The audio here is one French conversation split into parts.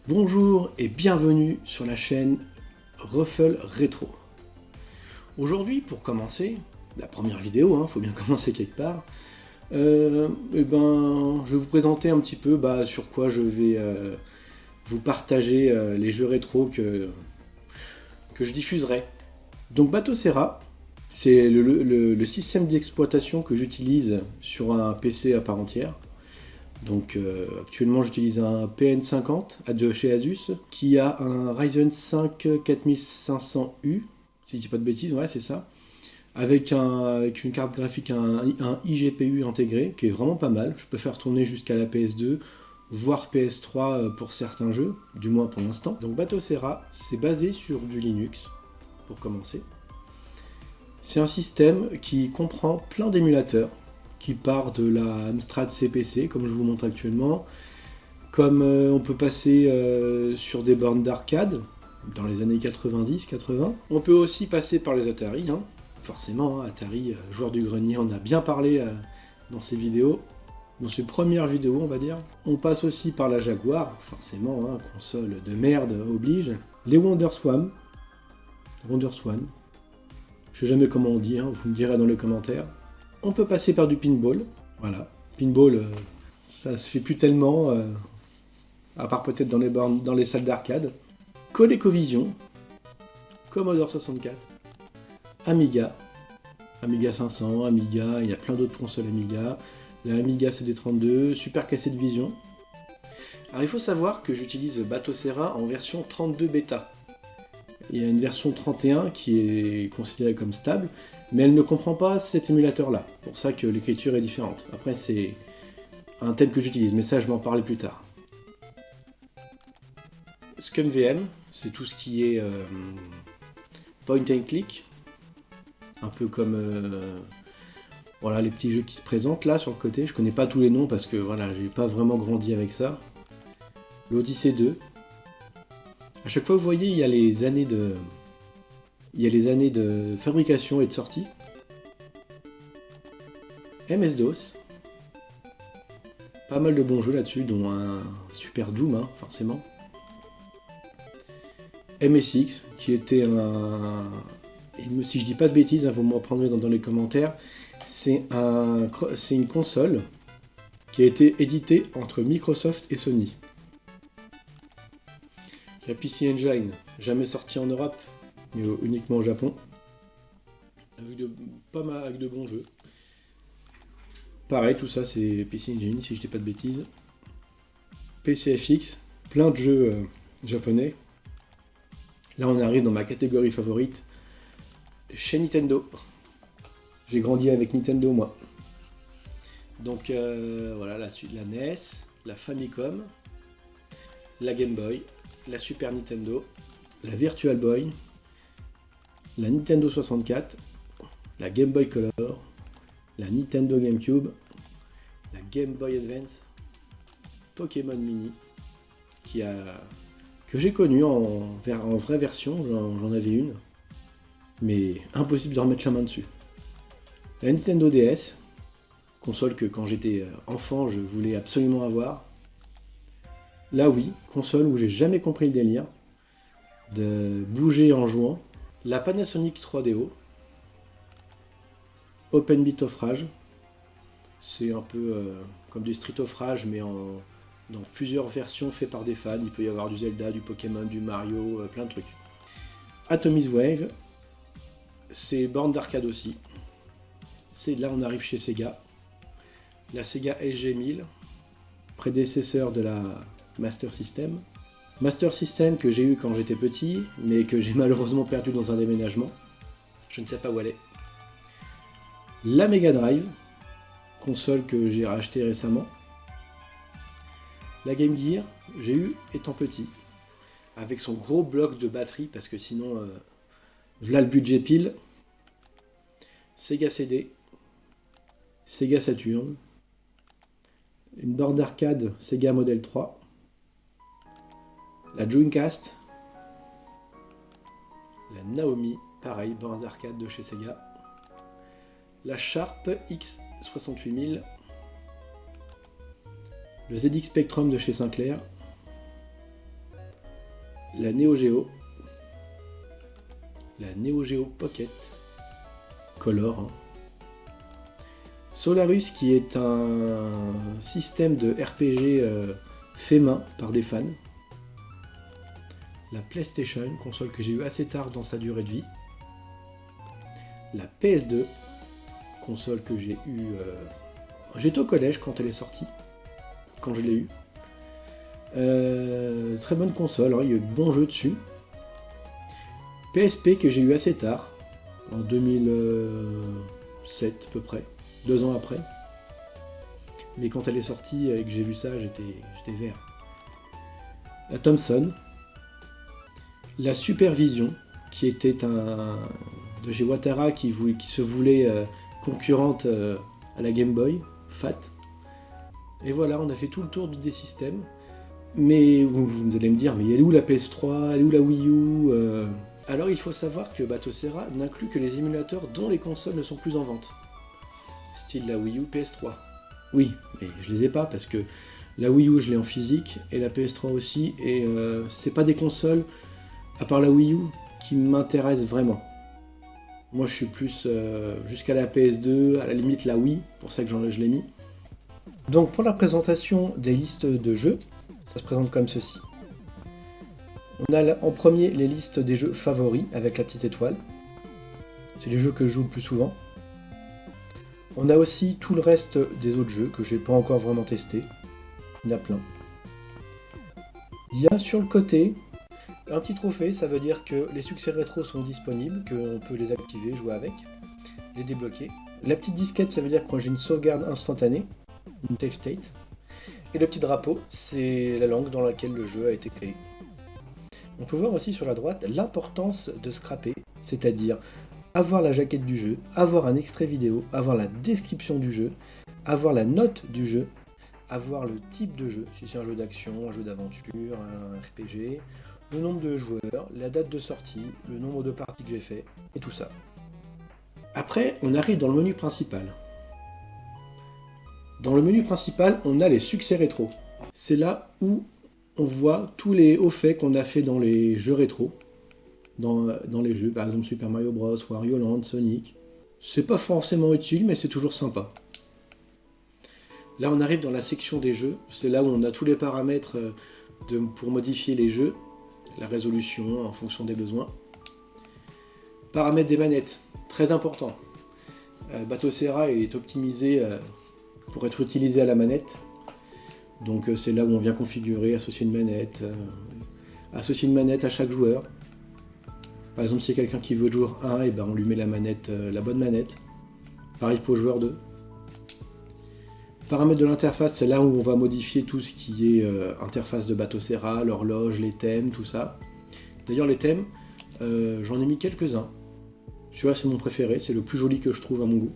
Bonjour et bienvenue sur la chaîne Ruffle Rétro. Aujourd'hui, pour commencer, la première vidéo, faut bien commencer quelque part, je vais vous présenter un petit peu sur quoi je vais vous partager les jeux rétro que je diffuserai. Donc Bateau Serra, c'est le système d'exploitation que j'utilise sur un PC à part entière. Donc actuellement j'utilise un PN50 de chez Asus qui a un Ryzen 5 4500U, si je dis pas de bêtises, ouais c'est ça, avec une carte graphique, un iGPU intégré qui est vraiment pas mal. Je peux faire tourner jusqu'à la PS2, voire PS3 pour certains jeux, du moins pour l'instant. Donc Bateau Serra, c'est basé sur du Linux, pour commencer. C'est un système qui comprend plein d'émulateurs, qui part de la Amstrad CPC, comme je vous montre actuellement, comme on peut passer sur des bornes d'arcade, dans les années 90-80. On peut aussi passer par les Atari, forcément, Atari, joueur du grenier, on a bien parlé dans ses vidéos, dans ses premières vidéos on va dire. On passe aussi par la Jaguar, forcément, console de merde oblige. Les WonderSwan, je sais jamais comment on dit, vous me direz dans les commentaires. On peut passer par du pinball, voilà. Pinball, ça se fait plus tellement, à part peut-être dans les salles d'arcade. ColecoVision, Commodore 64, Amiga 500, Amiga, il y a plein d'autres consoles Amiga, la Amiga CD32, Super Cassette Vision. Alors il faut savoir que j'utilise Bateau Serra en version 32 bêta. Il y a une version 31 qui est considérée comme stable, mais elle ne comprend pas cet émulateur-là. C'est pour ça que l'écriture est différente. Après, c'est un thème que j'utilise, mais ça, je vais en parler plus tard. ScumVM, c'est tout ce qui est point and click, un peu comme voilà, les petits jeux qui se présentent là sur le côté. Je connais pas tous les noms parce que voilà, j'ai pas vraiment grandi avec ça. L'Odyssey 2. À chaque fois, vous voyez, il y a les années de fabrication et de sortie. MS-DOS. Pas mal de bons jeux là-dessus, dont un Super Doom, forcément. MSX, qui était si je dis pas de bêtises, vous me reprendrez dans les commentaires, c'est une console qui a été éditée entre Microsoft et Sony. La PC Engine, jamais sortie en Europe, mais uniquement au Japon, avec de bons jeux. Pareil, tout ça c'est PC Engine, si je dis pas de bêtises. PCFX, plein de jeux japonais. Là on arrive dans ma catégorie favorite, chez Nintendo. J'ai grandi avec Nintendo moi. Donc voilà, la NES, la Famicom, la Game Boy, la Super Nintendo, la Virtual Boy, la Nintendo 64, la Game Boy Color, la Nintendo GameCube, la Game Boy Advance, Pokémon Mini, que j'ai connu en vraie version, j'en avais une, mais impossible de remettre la main dessus. La Nintendo DS, console que quand j'étais enfant je voulais absolument avoir. Là oui, console où j'ai jamais compris le délire de bouger en jouant. La Panasonic 3DO, Open Beat of Rage, c'est un peu comme du Street of Rage mais dans plusieurs versions faites par des fans. Il peut y avoir du Zelda, du Pokémon, du Mario, plein de trucs. Atomic Wave, c'est borne d'arcade aussi. Là on arrive chez Sega. La Sega SG-1000, prédécesseur de la Master System. Master System que j'ai eu quand j'étais petit, mais que j'ai malheureusement perdu dans un déménagement. Je ne sais pas où elle est. La Mega Drive, console que j'ai rachetée récemment. La Game Gear, j'ai eu étant petit, avec son gros bloc de batterie, parce que sinon, voilà le budget pile. Sega CD, Sega Saturn, une borne d'arcade Sega Model 3, la Dreamcast, la Naomi, pareil, borne d'arcade de chez Sega, la Sharp X68000, le ZX Spectrum de chez Sinclair, la Neo Geo. La Neo Geo Pocket Color. Solarus, qui est un système de RPG fait main par des fans. La PlayStation, une console que j'ai eue assez tard dans sa durée de vie. La PS2, console que j'ai eue... J'étais au collège quand elle est sortie, quand je l'ai eue. Très bonne console, hein, il y a eu de bons jeux dessus. PSP que j'ai eu assez tard, en 2007 à peu près, 2 ans après. Mais quand elle est sortie et que j'ai vu ça, j'étais vert. La Thomson. La Supervision, qui était un de chez Watara qui se voulait concurrente à la Game Boy, FAT. Et voilà, on a fait tout le tour des systèmes. Mais vous allez me dire, mais elle est où la PS3, elle est où la Wii U Alors il faut savoir que Batocera n'inclut que les émulateurs dont les consoles ne sont plus en vente. Style la Wii U, PS3. Oui, mais je les ai pas parce que la Wii U je l'ai en physique et la PS3 aussi. Et c'est pas des consoles, à part la Wii U, qui m'intéressent vraiment. Moi je suis plus jusqu'à la PS2, à la limite la Wii, pour ça que je l'ai mis. Donc pour la présentation des listes de jeux, ça se présente comme ceci. On a en premier les listes des jeux favoris avec la petite étoile. C'est les jeux que je joue le plus souvent. On a aussi tout le reste des autres jeux que j'ai pas encore vraiment testé. Il y en a plein. Il y a sur le côté un petit trophée, ça veut dire que les succès rétro sont disponibles, qu'on peut les activer, jouer avec, les débloquer. La petite disquette, ça veut dire que j'ai une sauvegarde instantanée, une save state. Et le petit drapeau, c'est la langue dans laquelle le jeu a été créé. On peut voir aussi sur la droite l'importance de scraper, c'est-à-dire avoir la jaquette du jeu, avoir un extrait vidéo, avoir la description du jeu, avoir la note du jeu, avoir le type de jeu, si c'est un jeu d'action, un jeu d'aventure, un RPG, le nombre de joueurs, la date de sortie, le nombre de parties que j'ai fait, et tout ça. Après, on arrive dans le menu principal. Dans le menu principal, on a les succès rétro. C'est là où on voit tous les hauts faits qu'on a fait dans les jeux rétro. Dans les jeux, par exemple Super Mario Bros, Wario Land, Sonic. C'est pas forcément utile, mais c'est toujours sympa. Là, on arrive dans la section des jeux. C'est là où on a tous les paramètres pour modifier les jeux. La résolution en fonction des besoins. Paramètres des manettes, très important. Batocera est optimisé pour être utilisé à la manette. Donc c'est là où on vient configurer, associer une manette à chaque joueur. Par exemple, s'il y a quelqu'un qui veut joueur 1, et ben on lui met la bonne manette. Pareil pour le joueur 2. Paramètres de l'interface, c'est là où on va modifier tout ce qui est interface de Batocera, l'horloge, les thèmes, tout ça. D'ailleurs les thèmes, j'en ai mis quelques-uns. Celui-là c'est mon préféré, c'est le plus joli que je trouve à mon goût.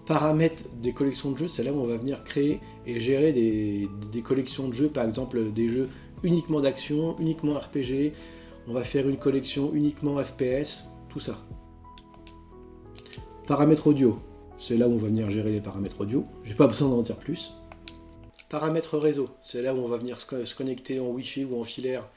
Paramètres des collections de jeux, c'est là où on va venir créer et gérer des collections de jeux, par exemple des jeux uniquement d'action, uniquement RPG, on va faire une collection uniquement FPS, tout ça. Paramètres audio, c'est là où on va venir gérer les paramètres audio, j'ai pas besoin d'en dire plus. Paramètres réseau, c'est là où on va venir se connecter en Wi-Fi ou en filaire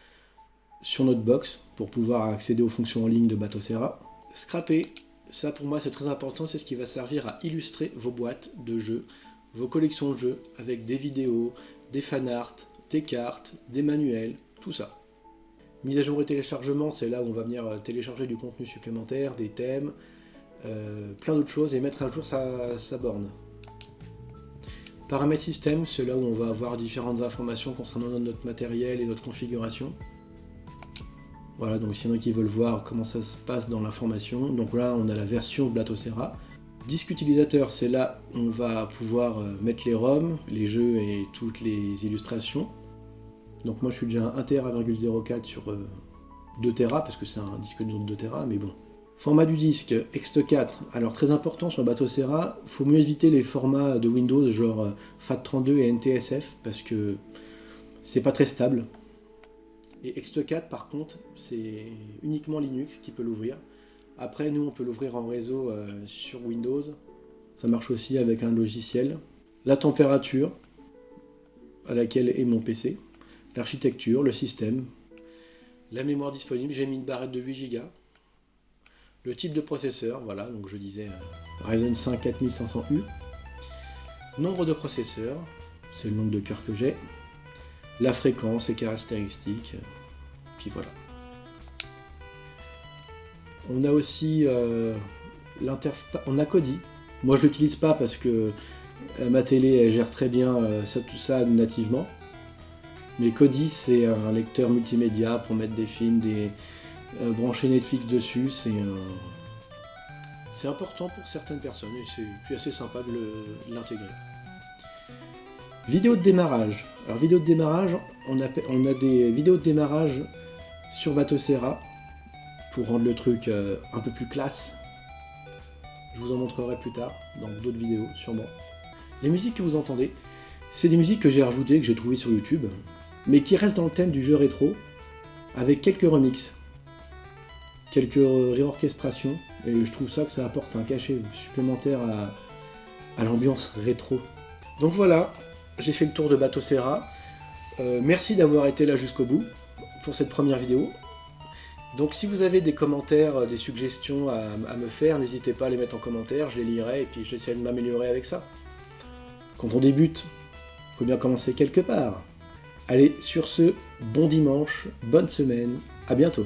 sur notre box pour pouvoir accéder aux fonctions en ligne de Batocera. Scraper, ça pour moi c'est très important, c'est ce qui va servir à illustrer vos boîtes de jeux, vos collections de jeux avec des vidéos, des fanarts, des cartes, des manuels, tout ça. Mise à jour et téléchargement, c'est là où on va venir télécharger du contenu supplémentaire, des thèmes, plein d'autres choses et mettre à jour sa borne. Paramètres système, c'est là où on va avoir différentes informations concernant notre matériel et notre configuration. Voilà, donc s'il y en a qui veulent voir comment ça se passe dans l'information, donc là on a la version de Batocera. Disque utilisateur, c'est là où on va pouvoir mettre les ROM, les jeux et toutes les illustrations. Donc moi je suis déjà à 1 Tera,04 sur 2 Tera parce que c'est un disque dur de 2 Tera, mais bon. Format du disque, Ext4. Alors très important sur Batocera, il faut mieux éviter les formats de Windows genre FAT32 et NTSF parce que c'est pas très stable. Et Ext4 par contre, c'est uniquement Linux qui peut l'ouvrir. Après nous on peut l'ouvrir en réseau sur Windows. Ça marche aussi avec un logiciel. La température à laquelle est mon PC. L'architecture, le système. La mémoire disponible, j'ai mis une barrette de 8 Go. Le type de processeur, voilà, donc je disais Ryzen 5 4500U. Nombre de processeurs, c'est le nombre de cœurs que j'ai. La fréquence, les caractéristiques, puis voilà. On a aussi l'interface, on a Kodi. Moi je l'utilise pas parce que ma télé elle gère très bien tout ça nativement. Mais Kodi c'est un lecteur multimédia pour mettre des films, brancher Netflix dessus. C'est important pour certaines personnes et c'est assez sympa de l'intégrer. Vidéo de démarrage. Alors vidéo de démarrage, on a des vidéos de démarrage sur Batocera pour rendre le truc un peu plus classe. Je vous en montrerai plus tard dans d'autres vidéos sûrement. Les musiques que vous entendez, c'est des musiques que j'ai rajoutées, que j'ai trouvées sur YouTube, mais qui restent dans le thème du jeu rétro, avec quelques remixes, quelques réorchestrations, et je trouve ça que ça apporte un cachet supplémentaire à l'ambiance rétro. Donc voilà, j'ai fait le tour de Batocera. Merci d'avoir été là jusqu'au bout pour cette première vidéo. Donc si vous avez des commentaires, des suggestions à me faire, n'hésitez pas à les mettre en commentaire, je les lirai et puis j'essaierai de m'améliorer avec ça. Quand on débute, il faut bien commencer quelque part. Allez, sur ce, bon dimanche, bonne semaine, à bientôt.